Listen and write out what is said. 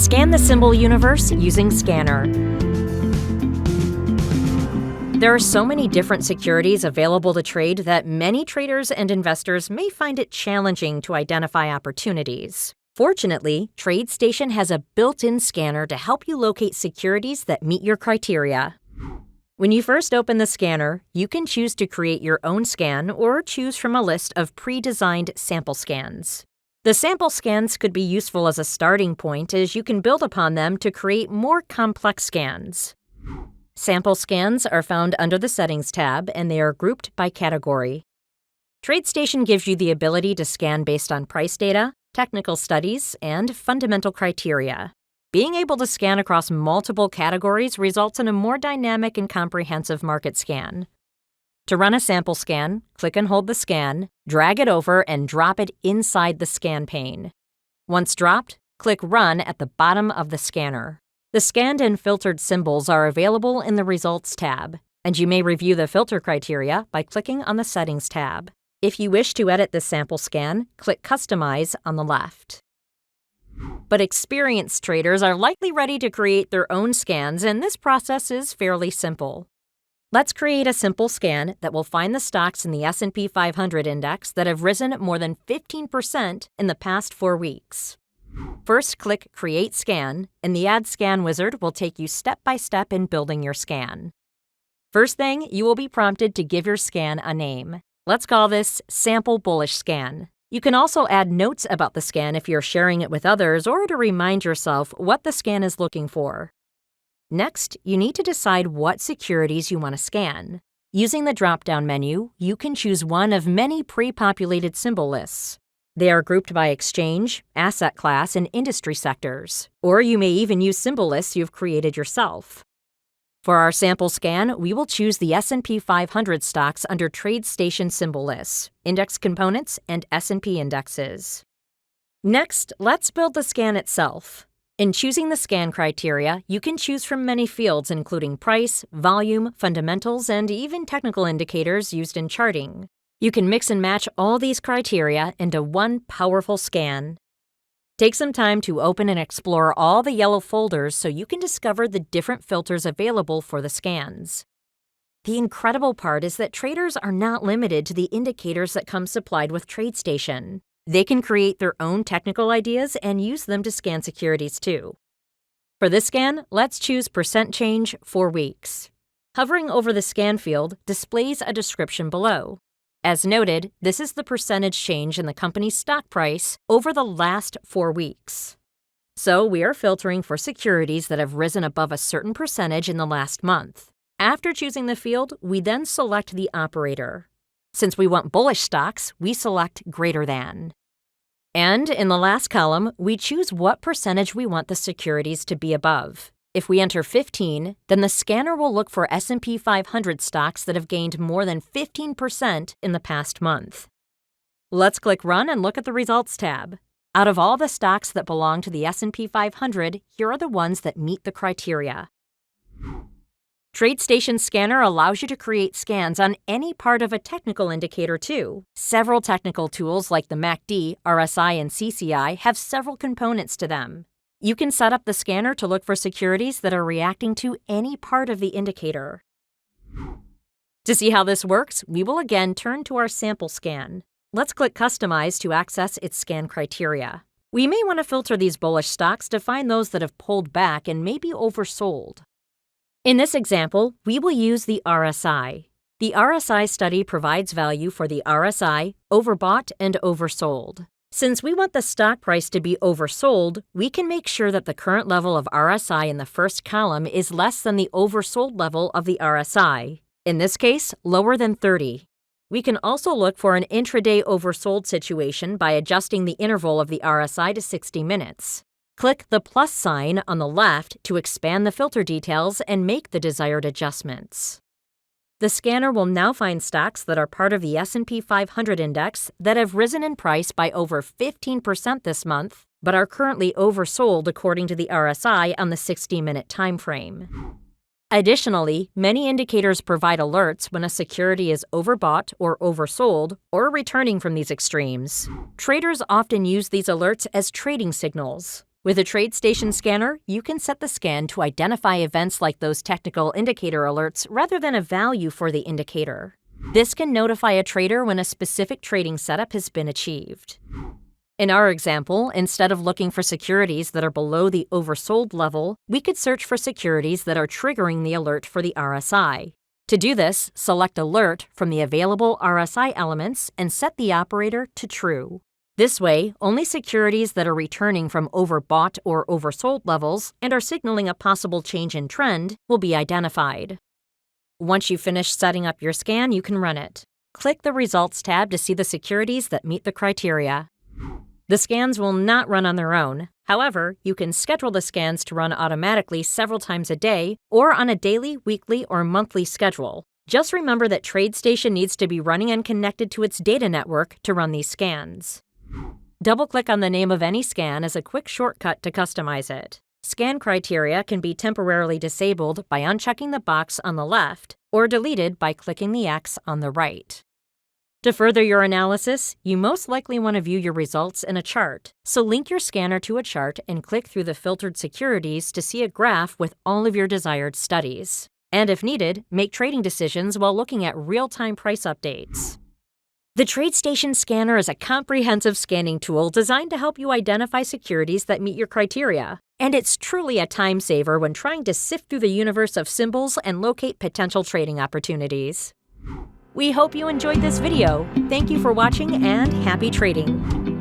Scan the symbol universe using Scanner. There are so many different securities available to trade that many traders and investors may find it challenging to identify opportunities. Fortunately, TradeStation has a built-in scanner to help you locate securities that meet your criteria. When you first open the scanner, you can choose to create your own scan or choose from a list of pre-designed sample scans. The sample scans could be useful as a starting point, as you can build upon them to create more complex scans. Sample scans are found under the Settings tab, and they are grouped by category. TradeStation gives you the ability to scan based on price data, technical studies, and fundamental criteria. Being able to scan across multiple categories results in a more dynamic and comprehensive market scan. To run a sample scan, click and hold the scan, drag it over, and drop it inside the scan pane. Once dropped, click Run at the bottom of the scanner. The scanned and filtered symbols are available in the Results tab, and you may review the filter criteria by clicking on the Settings tab. If you wish to edit the sample scan, click Customize on the left. But experienced traders are likely ready to create their own scans, and this process is fairly simple. Let's create a simple scan that will find the stocks in the S&P 500 index that have risen more than 15% in the past 4 weeks. First, click Create Scan, and the Add Scan wizard will take you step by step in building your scan. First thing, you will be prompted to give your scan a name. Let's call this Sample Bullish Scan. You can also add notes about the scan if you're sharing it with others or to remind yourself what the scan is looking for. Next, you need to decide what securities you want to scan. Using the drop-down menu, you can choose one of many pre-populated symbol lists. They are grouped by exchange, asset class, and industry sectors. Or you may even use symbol lists you've created yourself. For our sample scan, we will choose the S&P 500 stocks under TradeStation symbol lists, index components, and S&P indexes. Next, let's build the scan itself. In choosing the scan criteria, you can choose from many fields including price, volume, fundamentals, and even technical indicators used in charting. You can mix and match all these criteria into one powerful scan. Take some time to open and explore all the yellow folders so you can discover the different filters available for the scans. The incredible part is that traders are not limited to the indicators that come supplied with TradeStation. They can create their own technical ideas and use them to scan securities too. For this scan, let's choose % change 4 weeks. Hovering over the scan field displays a description below. As noted, this is the percentage change in the company's stock price over the last 4 weeks. So we are filtering for securities that have risen above a certain percentage in the last month. After choosing the field, we then select the operator. Since we want bullish stocks, we select greater than. And in the last column, we choose what percentage we want the securities to be above. If we enter 15, then the scanner will look for S&P 500 stocks that have gained more than 15% in the past month. Let's click Run and look at the Results tab. Out of all the stocks that belong to the S&P 500, here are the ones that meet the criteria. TradeStation Scanner allows you to create scans on any part of a technical indicator too. Several technical tools like the MACD, RSI, and CCI have several components to them. You can set up the scanner to look for securities that are reacting to any part of the indicator. To see how this works, we will again turn to our sample scan. Let's click Customize to access its scan criteria. We may want to filter these bullish stocks to find those that have pulled back and may be oversold. In this example, we will use the RSI. The RSI study provides value for the RSI, overbought and oversold. Since we want the stock price to be oversold, we can make sure that the current level of RSI in the first column is less than the oversold level of the RSI. In this case, lower than 30. We can also look for an intraday oversold situation by adjusting the interval of the RSI to 60 minutes. Click the plus sign on the left to expand the filter details and make the desired adjustments. The scanner will now find stocks that are part of the S&P 500 index that have risen in price by over 15% this month, but are currently oversold according to the RSI on the 60-minute time frame. Additionally, many indicators provide alerts when a security is overbought or oversold or returning from these extremes. Traders often use these alerts as trading signals. With a TradeStation scanner, you can set the scan to identify events like those technical indicator alerts rather than a value for the indicator. This can notify a trader when a specific trading setup has been achieved. In our example, instead of looking for securities that are below the oversold level, we could search for securities that are triggering the alert for the RSI. To do this, select Alert from the available RSI elements and set the operator to True. This way, only securities that are returning from overbought or oversold levels and are signaling a possible change in trend will be identified. Once you've finished setting up your scan, you can run it. Click the Results tab to see the securities that meet the criteria. The scans will not run on their own. However, you can schedule the scans to run automatically several times a day or on a daily, weekly, or monthly schedule. Just remember that TradeStation needs to be running and connected to its data network to run these scans. Double-click on the name of any scan as a quick shortcut to customize it. Scan criteria can be temporarily disabled by unchecking the box on the left or deleted by clicking the X on the right. To further your analysis, you most likely want to view your results in a chart, so link your scanner to a chart and click through the filtered securities to see a graph with all of your desired studies. And if needed, make trading decisions while looking at real-time price updates. The TradeStation Scanner is a comprehensive scanning tool designed to help you identify securities that meet your criteria. And it's truly a time saver when trying to sift through the universe of symbols and locate potential trading opportunities. We hope you enjoyed this video. Thank you for watching and happy trading!